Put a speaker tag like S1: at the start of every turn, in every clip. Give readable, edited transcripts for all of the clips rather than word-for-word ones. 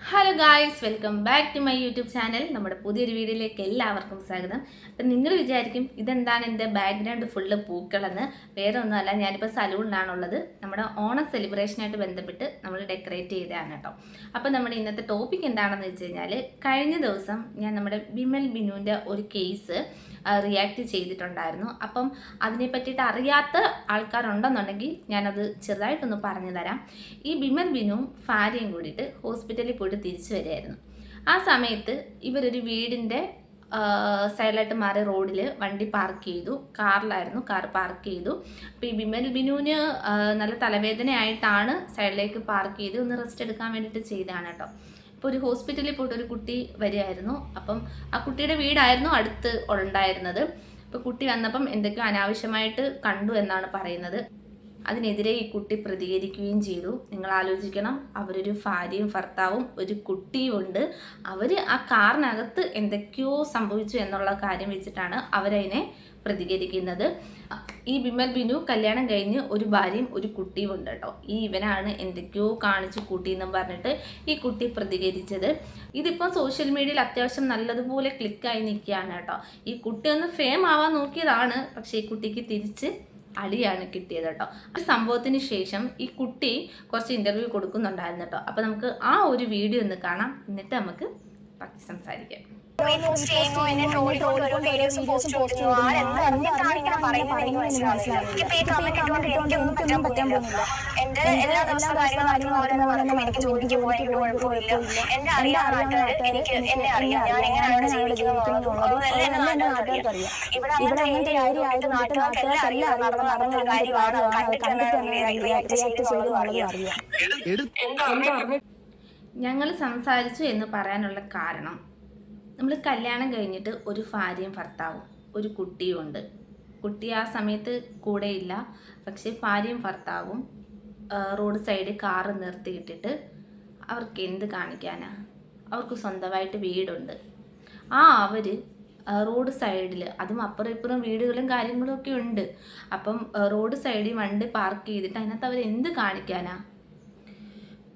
S1: Hello guys, welcome back to my YouTube channel. നമ്മുടെ പുതിയൊരു വീഡിയോയിലേക്ക് എല്ലാവർക്കും സ്വാഗതം. അപ്പം നിങ്ങൾ വിചാരിക്കും ഇതെന്താണ് എൻ്റെ ബാക്ക്ഗ്രൗണ്ട് ഫുള്ള് പൂക്കളെന്ന്. വേറെ ഒന്നുമല്ല, ഞാനിപ്പോൾ സലൂണിലാണുള്ളത്. നമ്മുടെ ഓണം സെലിബ്രേഷനായിട്ട് ബന്ധപ്പെട്ട് നമ്മൾ ഡെക്കറേറ്റ് ചെയ്തതാണ് കേട്ടോ. അപ്പം നമ്മുടെ ഇന്നത്തെ ടോപ്പിക് എന്താണെന്ന് വെച്ച് കഴിഞ്ഞാൽ, കഴിഞ്ഞ ദിവസം ഞാൻ നമ്മുടെ ബിമൽ ബിനുവിൻ്റെ ഒരു കേസ് റിയാക്ട് ചെയ്തിട്ടുണ്ടായിരുന്നു. അപ്പം അതിനെ പറ്റിയിട്ട് അറിയാത്ത ആൾക്കാരുണ്ടെന്നുണ്ടെങ്കിൽ ഞാനത് ചെറുതായിട്ടൊന്ന് പറഞ്ഞു തരാം. ഈ ബിമൽ ബിനുവും ഭാര്യയും കൂടിയിട്ട് ഹോസ്പിറ്റലിൽ പോയിട്ട് തിരിച്ചു വരികയായിരുന്നു. ആ സമയത്ത് ഇവരൊരു വീടിൻ്റെ സൈഡിലായിട്ട് മാറി റോഡിൽ വണ്ടി പാർക്ക് ചെയ്തു. കാറിലായിരുന്നു, കാർ പാർക്ക് ചെയ്തു. അപ്പോൾ ഈ ബിമൽ ബിനുവിന് നല്ല തലവേദനയായിട്ടാണ് സൈഡിലേക്ക് പാർക്ക് ചെയ്ത് ഒന്ന് റെസ്റ്റ് എടുക്കാൻ വേണ്ടിയിട്ട് ചെയ്തതാണ് കേട്ടോ. ഇപ്പോൾ ഒരു ഹോസ്പിറ്റലിൽ പോയിട്ട് ഒരു കുട്ടി വരികയായിരുന്നു. അപ്പം ആ കുട്ടിയുടെ വീടായിരുന്നു അടുത്ത് ഉണ്ടായിരുന്നത്. ഇപ്പോൾ കുട്ടി വന്നപ്പം എന്തൊക്കെയോ അനാവശ്യമായിട്ട് കണ്ടു എന്നാണ് പറയുന്നത്. അതിനെതിരെ ഈ കുട്ടി പ്രതികരിക്കുകയും ചെയ്തു. നിങ്ങൾ ആലോചിക്കണം, അവരൊരു ഭാര്യയും ഭർത്താവും ഒരു കുട്ടിയും ഉണ്ട്. അവർ ആ കാറിനകത്ത് എന്തൊക്കെയോ സംഭവിച്ചു എന്നുള്ള കാര്യം വെച്ചിട്ടാണ് അവരതിനെ പ്രതികരിക്കുന്നത്. ഈ ബിമൽ ബിനു കല്യാണം കഴിഞ്ഞ് ഒരു ഭാര്യയും ഒരു കുട്ടിയും ഉണ്ട് കേട്ടോ. ഇവനാണ് എന്തൊക്കെയോ കാണിച്ചു കൂട്ടിയെന്നും പറഞ്ഞിട്ട് ഈ കുട്ടി പ്രതികരിച്ചത്. ഇതിപ്പോൾ സോഷ്യൽ മീഡിയയിൽ അത്യാവശ്യം നല്ലതുപോലെ ക്ലിക്കായി നിൽക്കുകയാണ് കേട്ടോ. ഈ കുട്ടി ഒന്ന് ഫെയിം ആവാൻ നോക്കിയതാണ്, പക്ഷേ ഈ കുട്ടിക്ക് തിരിച്ച് അടിയാണ് കിട്ടിയത് കേട്ടോ. ആ സംഭവത്തിന് ശേഷം ഈ കുട്ടി കുറച്ച് ഇൻ്റർവ്യൂ കൊടുക്കുന്നുണ്ടായിരുന്നു കേട്ടോ. അപ്പോൾ നമുക്ക് ആ ഒരു വീഡിയോ ഒന്ന് കാണാം, എന്നിട്ട് നമുക്ക് ബാക്കി സംസാരിക്കാം.
S2: എന്റെ എല്ലാ ദിവസവും കാര്യങ്ങളും എനിക്ക് ജോലിക്ക് പോകാൻ ഒരു കുഴപ്പമില്ല. എന്റെ അറിയാവുന്ന എനിക്ക് എന്നെ അറിയാം, ഞാൻ എങ്ങനെയാണ് ജീവിക്കുന്നത്. ഇവിടെ അങ്ങനത്തെ കാര്യമായിട്ട് നാട്ടുകാർക്കെല്ലാം അറിയാം നടന്നൊരു കാര്യമാണ്.
S1: ഞങ്ങൾ സംസാരിച്ചു എന്ന് പറയാനുള്ള കാരണം, നമ്മൾ കല്യാണം കഴിഞ്ഞിട്ട് ഒരു ഭാര്യയും ഭർത്താവും ഒരു കുട്ടിയും ഉണ്ട്. കുട്ടി ആ സമയത്ത് കൂടെയില്ല, പക്ഷേ ഭാര്യയും ഭർത്താവും റോഡ് സൈഡിൽ കാറ് നിർത്തിയിട്ടിട്ട് അവർക്ക് എന്ത് കാണിക്കാനാ? അവർക്ക് സ്വന്തമായിട്ട് വീടുണ്ട്. അവർ റോഡ് സൈഡിൽ, അതും അപ്പുറം ഇപ്പുറം വീടുകളും കാര്യങ്ങളും ഒക്കെ ഉണ്ട്. അപ്പം റോഡ് സൈഡിൽ വണ്ടി പാർക്ക് ചെയ്തിട്ട് അതിനകത്ത് അവർ എന്ത് കാണിക്കാനാ?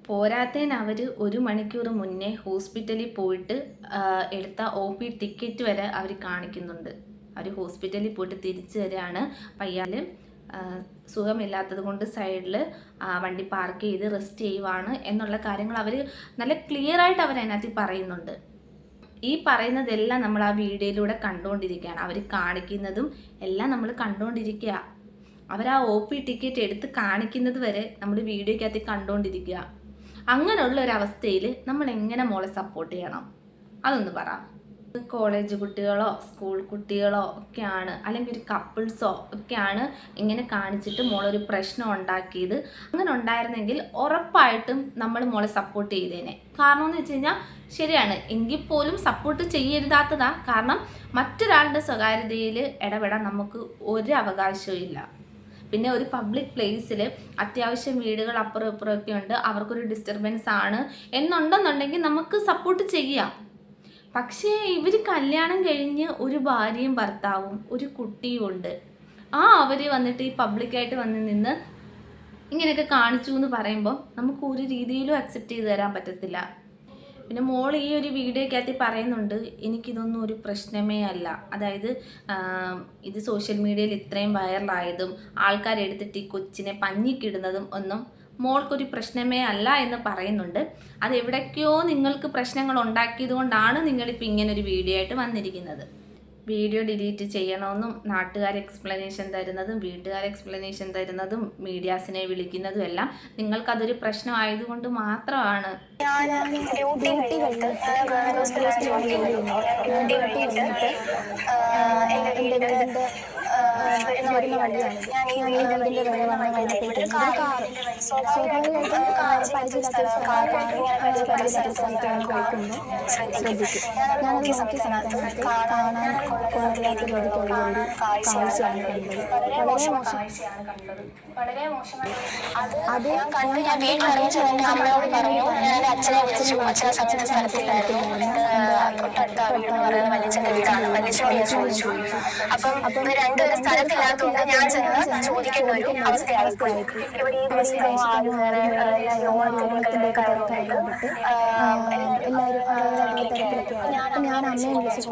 S1: പോരാത്തതിന് അവർ 1 മണിക്കൂർ മുന്നേ ഹോസ്പിറ്റലിൽ പോയിട്ട് എടുത്ത OP ടിക്കറ്റ് വരെ അവർ കാണിക്കുന്നുണ്ട്. അവർ ഹോസ്പിറ്റലിൽ പോയിട്ട് തിരിച്ചു വരികയാണ്. പയ്യാൽ സുഖമില്ലാത്തത് കൊണ്ട് സൈഡിൽ വണ്ടി പാർക്ക് ചെയ്ത് റെസ്റ്റ് ചെയ്യുവാണ് എന്നുള്ള കാര്യങ്ങൾ അവർ നല്ല ക്ലിയർ ആയിട്ട് അവരതിനകത്ത് പറയുന്നുണ്ട്. ഈ പറയുന്നതെല്ലാം നമ്മൾ ആ വീഡിയോയിലൂടെ കണ്ടുകൊണ്ടിരിക്കുകയാണ്. അവർ കാണിക്കുന്നതും എല്ലാം നമ്മൾ കണ്ടുകൊണ്ടിരിക്കുക. അവർ ആ OP ടിക്കറ്റ് എടുത്ത് കാണിക്കുന്നത് വരെ നമ്മൾ വീഡിയോയ്ക്കകത്ത് കണ്ടുകൊണ്ടിരിക്കുക. അങ്ങനെയുള്ള ഒരവസ്ഥയിൽ നമ്മൾ എങ്ങനെ മോളെ സപ്പോർട്ട് ചെയ്യണം? അതൊന്ന് പറ. കോളേജ് കുട്ടികളോ സ്കൂൾ കുട്ടികളോ ഒക്കെയാണ്, അല്ലെങ്കിൽ ഒരു കപ്പിൾസോ ഒക്കെയാണ് ഇങ്ങനെ കാണിച്ചിട്ട് മോളൊരു പ്രശ്നം ഉണ്ടാക്കിയത്. അങ്ങനെ ഉണ്ടായിരുന്നെങ്കിൽ ഉറപ്പായിട്ടും നമ്മൾ മോളെ സപ്പോർട്ട് ചെയ്തേനെ. കാരണം എന്ന് വെച്ച് കഴിഞ്ഞാൽ ശരിയാണ്, എങ്കിൽ പോലും സപ്പോർട്ട് ചെയ്യരുതാത്തതാ. കാരണം മറ്റൊരാളുടെ സ്വകാര്യതയിൽ ഇടപെടാൻ നമുക്ക് ഒരു അവകാശവും ഇല്ല. പിന്നെ ഒരു പബ്ലിക് പ്ലേസിൽ അത്യാവശ്യം വീടുകൾ അപ്പുറം ഇപ്പുറമൊക്കെ ഉണ്ട്, അവർക്കൊരു ഡിസ്റ്റർബൻസ് ആണ് എന്നുണ്ടെന്നുണ്ടെങ്കിൽ നമുക്ക് സപ്പോർട്ട് ചെയ്യാം. പക്ഷേ ഇവർ കല്യാണം കഴിഞ്ഞ് ഒരു ഭാര്യയും ഭർത്താവും ഒരു കുട്ടിയും ഉണ്ട്. അവർ വന്നിട്ട് ഈ പബ്ലിക്കായിട്ട് വന്ന് നിന്ന് ഇങ്ങനെയൊക്കെ കാണിച്ചു എന്ന് പറയുമ്പോൾ നമുക്ക് ഒരു രീതിയിലും അക്സെപ്റ്റ് ചെയ്ത് തരാൻ പറ്റത്തില്ല. പിന്നെ മോൾ ഈ ഒരു വീഡിയോയ്ക്കകത്ത് പറയുന്നുണ്ട്, എനിക്കിതൊന്നും ഒരു പ്രശ്നമേ അല്ല. അതായത് ഇത് സോഷ്യൽ മീഡിയയിൽ ഇത്രയും വൈറലായതും ആൾക്കാരെടുത്തിട്ട് ഈ കൊച്ചിനെ പഞ്ഞിക്കിടുന്നതും ഒന്നും മോൾക്കൊരു പ്രശ്നമേ അല്ല എന്ന് പറയുന്നുണ്ട്. അതെവിടേക്കോ നിങ്ങൾക്ക് പ്രശ്നങ്ങൾ ഉണ്ടാക്കിയത് കൊണ്ടാണ് നിങ്ങളിപ്പോൾ ഇങ്ങനൊരു വീഡിയോ ആയിട്ട് വന്നിരിക്കുന്നത്. വീഡിയോ ഡിലീറ്റ് ചെയ്യണമെന്നും നാട്ടുകാർ എക്സ്പ്ലനേഷൻ തരുന്നതും വീട്ടുകാർ എക്സ്പ്ലനേഷൻ തരുന്നതും മീഡിയാസിനെ വിളിക്കുന്നതും എല്ലാം നിങ്ങൾക്കതൊരു പ്രശ്നമായതുകൊണ്ട് മാത്രമാണ്.
S2: കാഴ്ചയാണ് കണ്ടത്. വളരെ മോശം കാഴ്ചയാണ് കണ്ടത്. വളരെ മോശമായി. അത് ഞാൻ കണ്ടു. ഞാൻ വീട്ടിൽ അറിയിച്ചു എന്റെ അമ്മയോട് പറഞ്ഞു. ഞാൻ എന്റെ അച്ഛനെ വിളിച്ചു. അച്ഛനെ സമയത്ത് സ്ഥലത്തില്ലായിരുന്നു. തൊട്ടടുത്ത വീട് പറയുന്നത് വല്യച്ഛൻ്റെ വീടാണ്. വല്യച്ഛനോട് ഞാൻ ചോദിച്ചു. അപ്പം ഇവർ രണ്ടുപേരും സ്ഥലത്തില്ലാത്തതുകൊണ്ട് ഞാൻ ചെന്ന് ചോദിക്കേണ്ട ഒരു അവസ്ഥയായിപ്പോയി. ഇവിടെ ഈ ദിവസം ആൾക്കാരെ ഞാൻ അമ്മയെ വിളിച്ചു.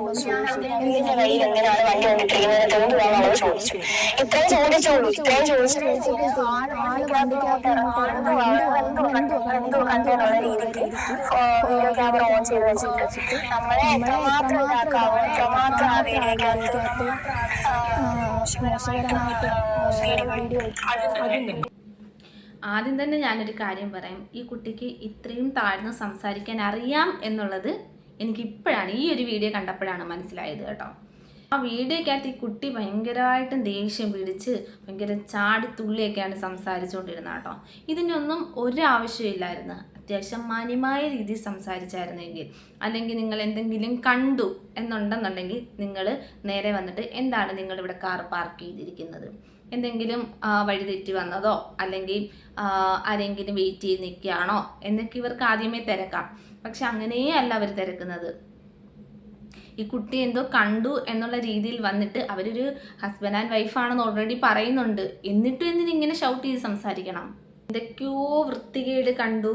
S2: എന്തിന്റെ കയ്യിൽ എങ്ങനെയാണ് വണ്ടി കൊണ്ടിട്ടിരിക്കുന്നത് എന്തുവാണെന്ന് ചോദിച്ചു. ഇത്രയും ചോദിച്ചോളൂ. ഇത്രയും ചോദിച്ചിട്ട് കണ്ടുള്ള രീതിക്ക് വീഡിയോ ക്യാമറ ഓൺ ചെയ്ത് വെച്ചിട്ട് നമ്മളെ എത്രമാത്രം ഇതാക്കാവോ എത്രമാത്രം ആ വീഡിയോക്കകത്ത് മോശകരമായിട്ട് വീഡിയോ.
S1: ആദ്യം തന്നെ ഞാനൊരു കാര്യം പറയാം. ഈ കുട്ടിക്ക് ഇത്രയും താഴ്ന്ന് സംസാരിക്കാൻ അറിയാം എന്നുള്ളത് എനിക്കിപ്പോഴാണ്, ഈ ഒരു വീഡിയോ കണ്ടപ്പോഴാണ് മനസ്സിലായത് കേട്ടോ. ആ വീഡിയോക്കകത്ത് ഈ കുട്ടി ഭയങ്കരമായിട്ടും ദേഷ്യം പിടിച്ച് ഭയങ്കര ചാടിത്തുള്ളിയൊക്കെയാണ് സംസാരിച്ചുകൊണ്ടിരുന്നത് കേട്ടോ. ഇതിനൊന്നും ഒരാവശ്യമില്ലായിരുന്നു. അത്യാവശ്യം മാന്യമായ രീതിയിൽ സംസാരിച്ചായിരുന്നെങ്കിൽ, അല്ലെങ്കിൽ നിങ്ങൾ എന്തെങ്കിലും കണ്ടു എന്നുണ്ടെന്നുണ്ടെങ്കിൽ നിങ്ങൾ നേരെ വന്നിട്ട് എന്താണ് നിങ്ങളിവിടെ കാർ പാർക്ക് ചെയ്തിരിക്കുന്നത്, എന്തെങ്കിലും വഴിതെറ്റി വന്നതോ അല്ലെങ്കിൽ ആരെങ്കിലും വെയിറ്റ് ചെയ്ത് നിൽക്കുകയാണോ എന്നൊക്കെ ഇവർക്ക് ആദ്യമേ തിരക്കാം. പക്ഷെ അങ്ങനെയേ അല്ല അവർ തിരക്കുന്നത്. ഈ കുട്ടി എന്തോ കണ്ടു എന്നുള്ള രീതിയിൽ വന്നിട്ട് അവരൊരു ഹസ്ബൻഡ് ആൻഡ് വൈഫാണെന്ന് ഓൾറെഡി പറയുന്നുണ്ട്. എന്നിട്ടും എന്തിനിങ്ങനെ ഷൗട്ട് ചെയ്ത് സംസാരിക്കണം? എന്തൊക്കെയോ വൃത്തികേട് കണ്ടു,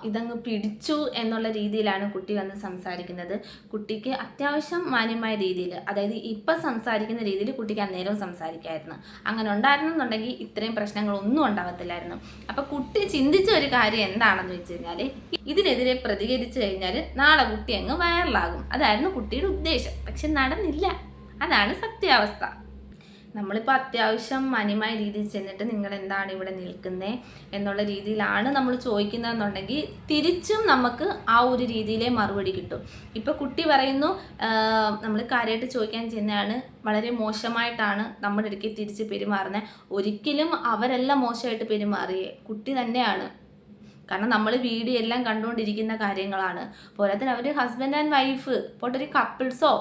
S1: ഇതങ്ങ് പിടിച്ചു എന്നുള്ള രീതിയിലാണ് കുട്ടി വന്ന് സംസാരിക്കുന്നത്. കുട്ടിക്ക് അത്യാവശ്യം മാന്യമായ രീതിയിൽ, അതായത് ഇപ്പം സംസാരിക്കുന്ന രീതിയിൽ കുട്ടിക്ക് അന്നേരവും സംസാരിക്കാമായിരുന്നു. അങ്ങനെ ഉണ്ടായിരുന്നെന്നുണ്ടെങ്കിൽ ഇത്രയും പ്രശ്നങ്ങളൊന്നും ഉണ്ടാകത്തില്ലായിരുന്നു. അപ്പം കുട്ടി ചിന്തിച്ച ഒരു കാര്യം എന്താണെന്ന് വെച്ച് കഴിഞ്ഞാൽ, ഇതിനെതിരെ പ്രതികരിച്ചു കഴിഞ്ഞാൽ നാളെ കുട്ടി അങ്ങ് വൈറലാകും. അതായിരുന്നു കുട്ടിയുടെ ഉദ്ദേശം. പക്ഷെ നടന്നില്ല. അതാണ് സത്യാവസ്ഥ. നമ്മളിപ്പോൾ അത്യാവശ്യം മാന്യമായ രീതിയിൽ ചെന്നിട്ട് നിങ്ങൾ എന്താണ് ഇവിടെ നിൽക്കുന്നത് എന്നുള്ള രീതിയിലാണ് നമ്മൾ ചോദിക്കുന്നതെന്നുണ്ടെങ്കിൽ തിരിച്ചും നമുക്ക് ആ ഒരു രീതിയിലേ മറുപടി കിട്ടും. ഇപ്പോൾ കുട്ടി പറയുന്നു നമ്മൾ കാര്യമായിട്ട് ചോദിക്കാൻ ചെന്നതാണ്, വളരെ മോശമായിട്ടാണ് നമ്മുടെ ഇടയ്ക്ക് തിരിച്ച് പെരുമാറുന്നത്. ഒരിക്കലും അവരല്ല മോശമായിട്ട് പെരുമാറിയേ, കുട്ടി തന്നെയാണ്. കാരണം നമ്മൾ വീഡിയോ എല്ലാം കണ്ടുകൊണ്ടിരിക്കുന്ന കാര്യങ്ങളാണ്. പോരാത്തിന് അവർ ഹസ്ബൻഡ് ആൻഡ് വൈഫ് പോട്ടൊരു കപ്പിൾസോ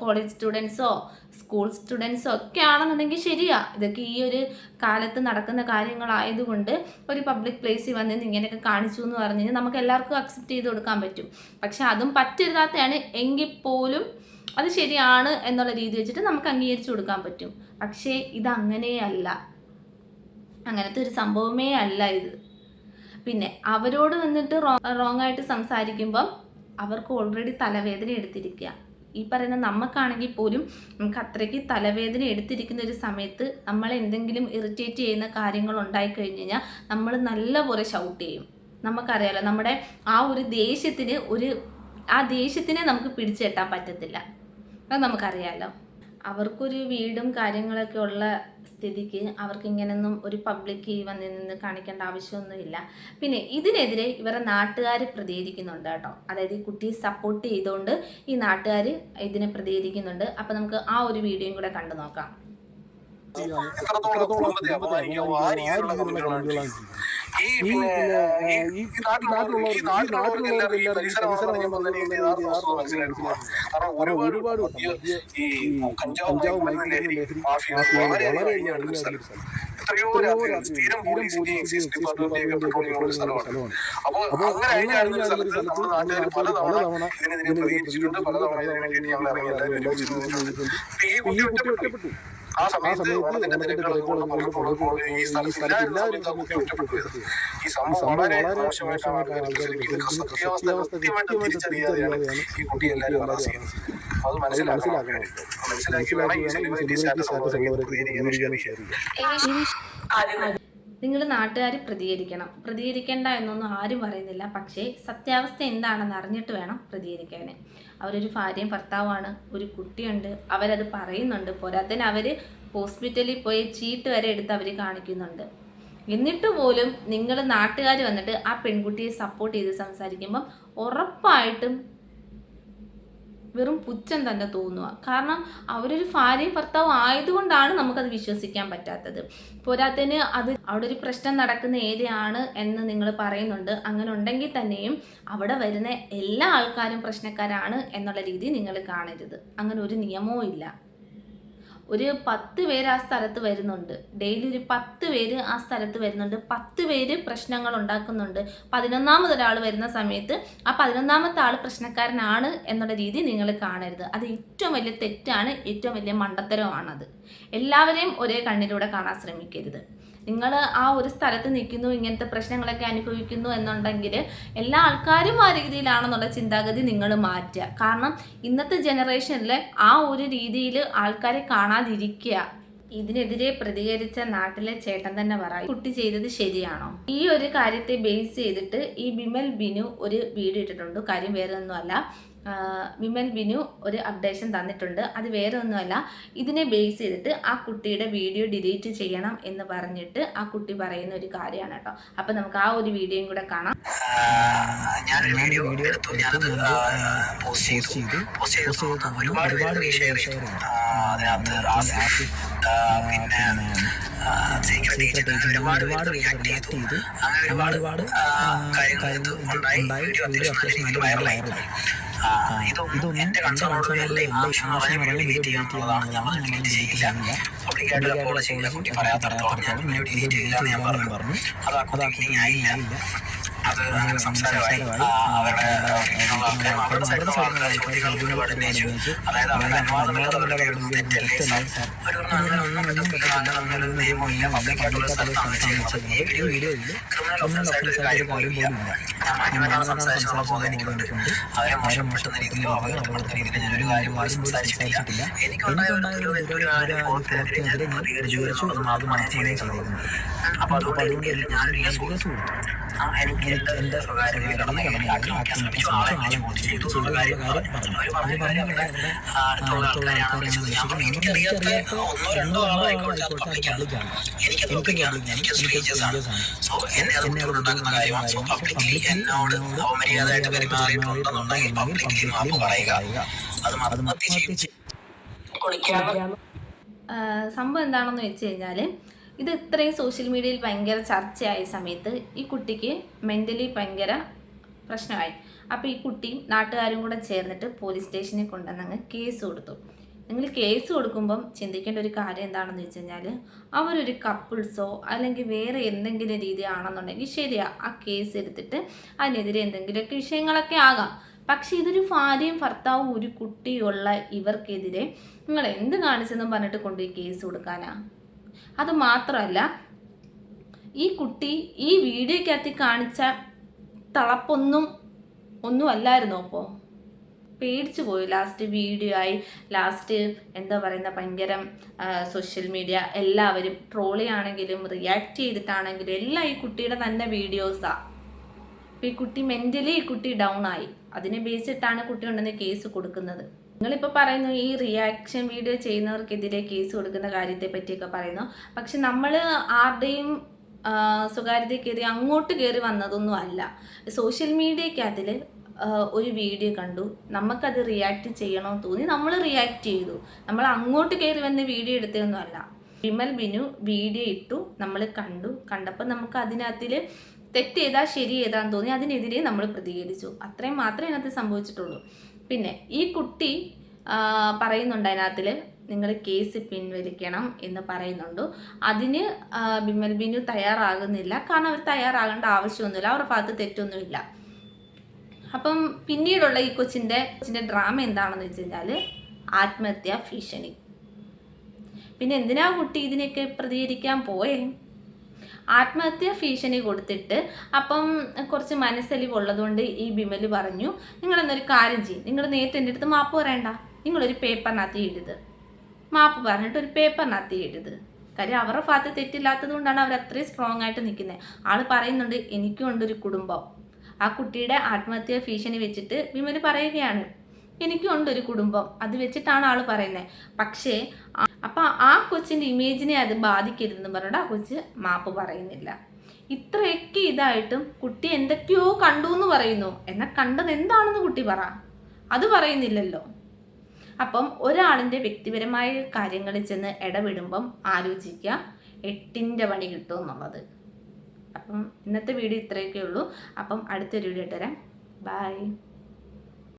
S1: കോളേജ് സ്റ്റുഡൻസോ സ്കൂൾ സ്റ്റുഡൻസോ ഒക്കെ ആണെന്നുണ്ടെങ്കിൽ ശരിയാ. ഇതൊക്കെ ഈ ഒരു കാലത്ത് നടക്കുന്ന കാര്യങ്ങളായതുകൊണ്ട് ഒരു പബ്ലിക് പ്ലേസിൽ വന്നിട്ട് ഇങ്ങനെയൊക്കെ കാണിച്ചു എന്ന് പറഞ്ഞു കഴിഞ്ഞാൽ നമുക്ക് എല്ലാവർക്കും അക്സെപ്റ്റ് ചെയ്ത് കൊടുക്കാൻ പറ്റും. പക്ഷെ അതും പറ്റരുതാത്തതാണ് എങ്കിൽ പോലും അത് ശരിയാണ് എന്നുള്ള രീതി വെച്ചിട്ട് നമുക്ക് അംഗീകരിച്ചു കൊടുക്കാൻ പറ്റും. പക്ഷേ ഇതങ്ങനെയല്ല, അങ്ങനത്തെ ഒരു സംഭവമേ അല്ല ഇത്. പിന്നെ അവരോട് വന്നിട്ട് റോങ് ആയിട്ട് സംസാരിക്കുമ്പം അവർക്ക് ഓൾറെഡി തലവേദന എടുത്തിരിക്കുക. ഈ പറയുന്ന നമുക്കാണെങ്കിൽ പോലും നമുക്ക് അത്രയ്ക്ക് തലവേദന എടുത്തിരിക്കുന്ന ഒരു സമയത്ത് നമ്മൾ എന്തെങ്കിലും ഇറിറ്റേറ്റ് ചെയ്യുന്ന കാര്യങ്ങൾ ഉണ്ടായിക്കഴിഞ്ഞ് കഴിഞ്ഞാൽ നമ്മൾ നല്ലപോലെ ഷൗട്ട് ചെയ്യും. നമുക്കറിയാലോ, നമ്മുടെ ആ ഒരു ദേഷ്യത്തിനെ നമുക്ക് പിടിച്ചു കെട്ടാൻ പറ്റത്തില്ല. അത് നമുക്കറിയാലോ. അവർക്കൊരു വീടും കാര്യങ്ങളൊക്കെ ഉള്ള സ്ഥിതിക്ക് അവർക്ക് ഇങ്ങനെയൊന്നും ഒരു പബ്ലിക് വന്ന് നിന്ന് കാണിക്കേണ്ട ആവശ്യമൊന്നുമില്ല. പിന്നെ ഇതിനെതിരെ ഇവരുടെ നാട്ടുകാർ പ്രതികരിക്കുന്നുണ്ട് കേട്ടോ. അതായത് ഈ കുട്ടിയെ സപ്പോർട്ട് ചെയ്തുകൊണ്ട് ഈ നാട്ടുകാർ ഇതിനെ പ്രതികരിക്കുന്നുണ്ട്. അപ്പം നമുക്ക് ആ ഒരു വീഡിയോയും കൂടെ കണ്ടു നോക്കാം.
S3: ഒരുപാട് കഞ്ചാവ് മയക്കുമരുന്ന് ലഹരി വളരെ എത്രയോ സ്ഥിരം പോലീസ് ഡിപ്പാർട്ട്മെന്റിന്റെ സ്ഥലമാണ്. അപ്പോൾ അങ്ങനെ ഒരു സ്ഥലത്ത് നമ്മുടെ നാട്ടുകാർ പലതവണ ഇതിനെതിരെ പ്രതികരിച്ചിട്ടുണ്ട്. പലതവണ ഇതിനെ വേണ്ടി ഞങ്ങൾ ഇറങ്ങി ഈ കുട്ടി ഒറ്റപ്പെട്ടു. ആ സമയത്ത് ഓണത്തിന്റെ തിരക്കുകൾ ഈ സ്ഥലത്ത് ഒറ്റപ്പെട്ടു. ഈ സംഭവം വളരെ മോശമായിട്ടാണ് സത്യമായിട്ട് തിരിച്ചറിയാതെയാണ് ഈ കുട്ടി എല്ലാവരും അറസ്റ്റ് ചെയ്യുന്നത്. അത് മനസ്സിലാക്കി വേണം ഈ സെലിബ്രിറ്റി സ്റ്റാറ്റസ് ഉള്ളവരെ
S1: നിങ്ങൾ നാട്ടുകാർ പ്രതികരിക്കേണ്ട എന്നൊന്നും ആരും പറയുന്നില്ല. പക്ഷേ സത്യാവസ്ഥ എന്താണെന്ന് അറിഞ്ഞിട്ട് വേണം പ്രതികരിക്കാൻ. അവരൊരു ഭാര്യയും ഭർത്താവുമാണ്, ഒരു കുട്ടിയുണ്ട്, അവരത് പറയുന്നുണ്ട്. പോരാത്തതിന് അവർ ഹോസ്പിറ്റലിൽ പോയി ചീട്ട് വരെ എടുത്ത് അവർ കാണിക്കുന്നുണ്ട്. എന്നിട്ട് പോലും നിങ്ങൾ നാട്ടുകാർ വന്നിട്ട് ആ പെൺകുട്ടിയെ സപ്പോർട്ട് ചെയ്ത് സംസാരിക്കുമ്പം ഉറപ്പായിട്ടും വെറും പുച്ഛം തന്നെ തോന്നുക. കാരണം അവരൊരു ഭാര്യയും ഭർത്താവും ആയതുകൊണ്ടാണ് നമുക്കത് വിശ്വസിക്കാൻ പറ്റാത്തത്. പോരാത്തതിന് അത് അവിടെ ഒരു പ്രശ്നം നടക്കുന്ന ഏരിയയാണ് എന്ന് നിങ്ങൾ പറയുന്നുണ്ട്. അങ്ങനെ ഉണ്ടെങ്കിൽ തന്നെയും അവിടെ വരുന്ന എല്ലാ ആൾക്കാരും പ്രശ്നക്കാരാണ് എന്നുള്ള രീതി നിങ്ങൾ കാണരുത്. അങ്ങനെ ഒരു നിയമവും ഇല്ല. ഒരു 10 പേര് ആ സ്ഥലത്ത് വരുന്നുണ്ട്. ഡെയിലി ഒരു 10 പേര് ആ സ്ഥലത്ത് വരുന്നുണ്ട്. 10 പേര് പ്രശ്നങ്ങൾ ഉണ്ടാക്കുന്നുണ്ട്. 11ാമത് ഒരാൾ വരുന്ന സമയത്ത് ആ 11ാമത്തെ ആൾ പ്രശ്നക്കാരനാണ് എന്നുള്ള രീതി നിങ്ങൾ കാണരുത്. അത് ഏറ്റവും വലിയ തെറ്റാണ്, ഏറ്റവും വലിയ മണ്ടത്തരമാണത്. എല്ലാവരെയും ഒരേ കണ്ണിലൂടെ കാണാൻ ശ്രമിക്കരുത്. നിങ്ങൾ ആ ഒരു സ്ഥലത്ത് നിൽക്കുന്നു, ഇങ്ങനത്തെ പ്രശ്നങ്ങളൊക്കെ അനുഭവിക്കുന്നു എന്നുണ്ടെങ്കിൽ എല്ലാ ആൾക്കാരും ആ രീതിയിലാണെന്നുള്ള ചിന്താഗതി നിങ്ങൾ മാറ്റുക. കാരണം ഇന്നത്തെ ജനറേഷനിൽ ആ ഒരു രീതിയിൽ ആൾക്കാരെ കാണാതിരിക്കുക. ഇതിനെതിരെ പ്രതികരിച്ച നാട്ടിലെ ചേട്ടൻ തന്നെ പറയും, കുട്ടി ചെയ്തത് ശരിയാണോ? ഈ ഒരു കാര്യത്തെ ബേസ് ചെയ്തിട്ട് ഈ ബിമൽ ബിനു ഒരു വീഡിയോ ഇട്ടിട്ടുണ്ട്. കാര്യം വേറെ ഒന്നുമല്ല, വിമൽ ബിനു ഒരു അപ്ഡേഷൻ തന്നിട്ടുണ്ട്. അത് വേറെ ഒന്നുമല്ല, ഇതിനെ ബേസ് ചെയ്തിട്ട് ആ കുട്ടിയുടെ വീഡിയോ ഡിലീറ്റ് ചെയ്യണം എന്ന് പറഞ്ഞിട്ട് ആ കുട്ടി പറയുന്ന ഒരു കാര്യമാണ് കേട്ടോ. അപ്പം നമുക്ക് ആ ഒരു വീഡിയോയും കൂടെ കാണാം.
S4: ഞാനൊരു വീഡിയോ എടുത്തു, ഞാനത് പോസ്റ്റ് ചെയ്തു. ഒരുപാട് ഷെയർ ചെയ്തു. അതിനകത്ത് പിന്നെ ഒരുപാട് റിയാക്ട് ചെയ്തു. അങ്ങനെ ഒരുപാട് കാര്യങ്ങൾ ഉണ്ടായി. വീഡിയോ അത്യാവശ്യം വൈറലായി. ഇതൊന്നും എന്റെ കൺസേണോടുള്ള ആവശ്യം ഡിലീറ്റ് ചെയ്യാന്നുള്ളതാണ്. ഞാൻ ഡിലീറ്റ് ചെയ്യില്ല. പബ്ലിക്കായിട്ട് അപ്ലോഡ് ചെയ്യില്ല. കുട്ടി പറയാത്തടത്തോളം ഞാൻ വീഡിയോ ഡിലീറ്റ് ചെയ്യില്ല ഞാൻ പറഞ്ഞു. അത് ആ കുട്ടിക്ക് ഇനി ആയില്ല. അത് സംസാരമായി. അവരുടെ ഒരുപാട് ഉന്നയിച്ചു. അതായത് അവരുടെ അനുവാദമില്ലാതെ തെറ്റല്ലേ സാർ, ഒരു പറ്റില്ല, അങ്ങനെ ഒരു നിയമമില്ല, പബ്ലിക്കായിട്ടുള്ള സ്ഥലത്താണ് ചെയ്യുന്നത്. ഈ വീഡിയോയിൽ ക്രിമിനൽ ഒഫൻസ് ആയിട്ട് ഒരു കാര്യം പോലും ഇല്ല. ഞാൻ മാന്യമായിട്ടാണ് സംസാരിച്ചുള്ള ബോധം എനിക്കുണ്ട്. അവരെ മോശപ്പെടുത്തുന്ന രീതിയിലോ അപകടപ്പെടുത്തുന്ന രീതിയിലോ ഞാനൊരു കാര്യം പോലും സംസാരിച്ചിട്ടില്ല. എനിക്കുണ്ടായ ഒരു പ്രവർത്തനത്തിനെതിരെ ഞാൻ പ്രതികരിച്ചു. അത് മാത്രമാണ് ചെയ്തിരിക്കുന്നത്. അപ്പൊ അതുകൊണ്ട് ഞാനൊരു കേസ് കൊടുത്തു. എനിക്ക് എന്റെ സ്വകാര്യ വിവരങ്ങൾ ആക്രമിക്കാൻ ശ്രമിച്ചു. ആളെ ചോദ്യം ചെയ്തു എന്നുള്ള കാര്യം പറഞ്ഞു. അവർ പറഞ്ഞ അടുത്തുള്ള ആൾക്കാരെയാണ് വിളിച്ചത്. എനിക്കറിയാത്ത 1-2 ആളായിക്കോട്ടെ, അത് പബ്ലിക്കാണ്. എനിക്കത് പബ്ലിക്കാണ്. എനിക്ക് സ്ട്രേഞ്ചേഴ്സ് ആണ്. സോ എന്നെ അത് ബുദ്ധിമുട്ടുണ്ടാക്കുന്ന കാര്യമാണ്. സോ പബ്ലിക്കലി എന്നോട് അപമര്യാദയായിട്ട് പെരുമാറിയിട്ടുണ്ടെന്നുണ്ടെങ്കിൽ പബ്ലിക്കലി മാപ്പ് പറയുക. അത് ആത്മഹത്യ ചെയ്യും.
S1: സംഭവം എന്താണെന്ന് വെച്ച് കഴിഞ്ഞാൽ, ഇത് ഇത്രയും സോഷ്യൽ മീഡിയയിൽ ഭയങ്കര ചർച്ചയായ സമയത്ത് ഈ കുട്ടിക്ക് മെൻ്റലി ഭയങ്കര പ്രശ്നമായി. അപ്പോൾ ഈ കുട്ടിയും നാട്ടുകാരും കൂടെ ചേർന്നിട്ട് പോലീസ് സ്റ്റേഷനിൽ കൊണ്ടുവന്നങ്ങ് കേസ് കൊടുത്തു. നിങ്ങൾ കേസ് കൊടുക്കുമ്പം ചിന്തിക്കേണ്ട ഒരു കാര്യം എന്താണെന്ന് വെച്ച് കഴിഞ്ഞാൽ, അവരൊരു കപ്പിൾസോ അല്ലെങ്കിൽ വേറെ എന്തെങ്കിലും രീതി ആണെന്നുണ്ടെങ്കിൽ ശരിയാ, ആ കേസ് എടുത്തിട്ട് അതിനെതിരെ എന്തെങ്കിലുമൊക്കെ വിഷയങ്ങളൊക്കെ ആകാം. പക്ഷെ ഇതൊരു ഭാര്യയും ഭർത്താവും ഒരു കുട്ടിയുള്ള ഇവർക്കെതിരെ നിങ്ങൾ എന്ത് കാണിച്ചെന്നും പറഞ്ഞിട്ട് കൊണ്ടുപോയി കേസ് കൊടുക്കാനാ? അത് മാത്രമല്ല, ഈ കുട്ടി ഈ വീഡിയോക്കകത്ത് കാണിച്ച തളപ്പൊന്നും അല്ലായിരുന്നു. അപ്പോൾ പേടിച്ചു പോയി. ലാസ്റ്റ് വീഡിയോ ആയി, ലാസ്റ്റ് എന്താ പറയുന്ന ഭയങ്കര സോഷ്യൽ മീഡിയ എല്ലാവരും ട്രോളിയാണെങ്കിലും റിയാക്ട് ചെയ്തിട്ടാണെങ്കിലും എല്ലാം ഈ കുട്ടിയുടെ തന്നെ വീഡിയോസാണ്. അപ്പോൾ ഈ കുട്ടി മെൻ്റലി ഈ കുട്ടി ഡൗൺ ആയി. അതിനെ ബേസിട്ടാണ് കുട്ടി ഉണ്ടെന്ന് കേസ് കൊടുക്കുന്നത്. നിങ്ങളിപ്പോൾ പറയുന്നു ഈ റിയാക്ഷൻ വീഡിയോ ചെയ്യുന്നവർക്കെതിരെ കേസ് കൊടുക്കുന്ന കാര്യത്തെ പറ്റിയൊക്കെ പറയുന്നു. പക്ഷെ നമ്മൾ ആരുടെയും സ്വകാര്യതയിൽ കയറി അങ്ങോട്ട് കയറി വന്നതൊന്നും അല്ല. സോഷ്യൽ മീഡിയക്കകത്തിൽ ഒരു വീഡിയോ കണ്ടു, നമുക്കത് റിയാക്ട് ചെയ്യണമെന്ന് തോന്നി, നമ്മൾ റിയാക്ട് ചെയ്തു. നമ്മൾ അങ്ങോട്ട് കയറി വന്ന് വീഡിയോ എടുത്തതൊന്നും അല്ല. വിമൽ ബിനു വീഡിയോ ഇട്ടു, നമ്മൾ കണ്ടപ്പോൾ നമുക്ക് അതിനകത്തിൽ തെറ്റ് ചെയ്താൽ ശരി ഏതാന്ന് തോന്നി, അതിനെതിരെ നമ്മൾ പ്രതികരിച്ചു. അത്രയും മാത്രമേ അതിനകത്ത് സംഭവിച്ചിട്ടുള്ളൂ. പിന്നെ ഈ കുട്ടി പറയുന്നുണ്ട് അതിനകത്തിൽ നിങ്ങൾ കേസ് പിൻവലിക്കണം എന്ന് പറയുന്നുണ്ട്. അതിന് ബിമൽ ബിനു തയ്യാറാകുന്നില്ല. കാരണം അവർ തയ്യാറാകേണ്ട ആവശ്യമൊന്നുമില്ല, അവരുടെ ഭാഗത്ത് തെറ്റൊന്നുമില്ല. അപ്പം പിന്നീടുള്ള ഈ കൊച്ചിൻ്റെ ഡ്രാമ എന്താണെന്ന് വെച്ച് കഴിഞ്ഞാൽ ആത്മഹത്യാ ഭീഷണി. പിന്നെ എന്തിനാ കുട്ടി ഇതിനൊക്കെ പ്രതികരിക്കാൻ പോയേ? ആത്മഹത്യാ ഭീഷണി കൊടുത്തിട്ട് അപ്പം കുറച്ച് മനസ്സലിവുള്ളതുകൊണ്ട് ഈ ബിമൽ പറഞ്ഞു, നിങ്ങളെന്നൊരു കാര്യം ചെയ്യും, നിങ്ങൾ നേരിട്ട് എൻ്റെ അടുത്ത് മാപ്പ് പറയണ്ട, നിങ്ങളൊരു പേപ്പറിനകത്ത് എഴുത്, മാപ്പ് പറഞ്ഞിട്ട് ഒരു പേപ്പറിനകത്ത് എഴുത്. കാര്യം അവരുടെ ഭാഗത്ത് തെറ്റില്ലാത്തത് കൊണ്ടാണ് അവർ അത്രയും സ്ട്രോങ് ആയിട്ട് നിൽക്കുന്നത്. ആൾ പറയുന്നുണ്ട് എനിക്കും ഉണ്ടൊരു കുടുംബം. ആ കുട്ടിയുടെ ആത്മഹത്യാ ഭീഷണി വെച്ചിട്ട് വിമൽ പറയുകയാണ് എനിക്കും ഉണ്ടൊരു കുടുംബം. അത് വെച്ചിട്ടാണ് ആൾ പറയുന്നത്. പക്ഷേ അപ്പം ആ കൊച്ചിൻ്റെ ഇമേജിനെ അത് ബാധിക്കരുതെന്ന് പറഞ്ഞിട്ട് ആ കൊച്ച് മാപ്പ് പറയുന്നില്ല. ഇത്രയൊക്കെ ഇതായിട്ടും കുട്ടി എന്തൊക്കെയോ കണ്ടു എന്ന് പറയുന്നു. എന്നാൽ കണ്ടത് എന്താണെന്ന് കുട്ടി അത് പറയുന്നില്ലല്ലോ. അപ്പം ഒരാളിൻ്റെ വ്യക്തിപരമായ കാര്യങ്ങളിൽ ചെന്ന് ഇടപെടുമ്പം ആലോചിക്കുക 8ന്റെ പണി കിട്ടും എന്നുള്ളത്. അപ്പം ഇന്നത്തെ വീഡിയോ ഇത്രയൊക്കെ ഉള്ളൂ. അപ്പം അടുത്തൊരു വീഡിയോ ഇട്ടുതരാം. ബൈ.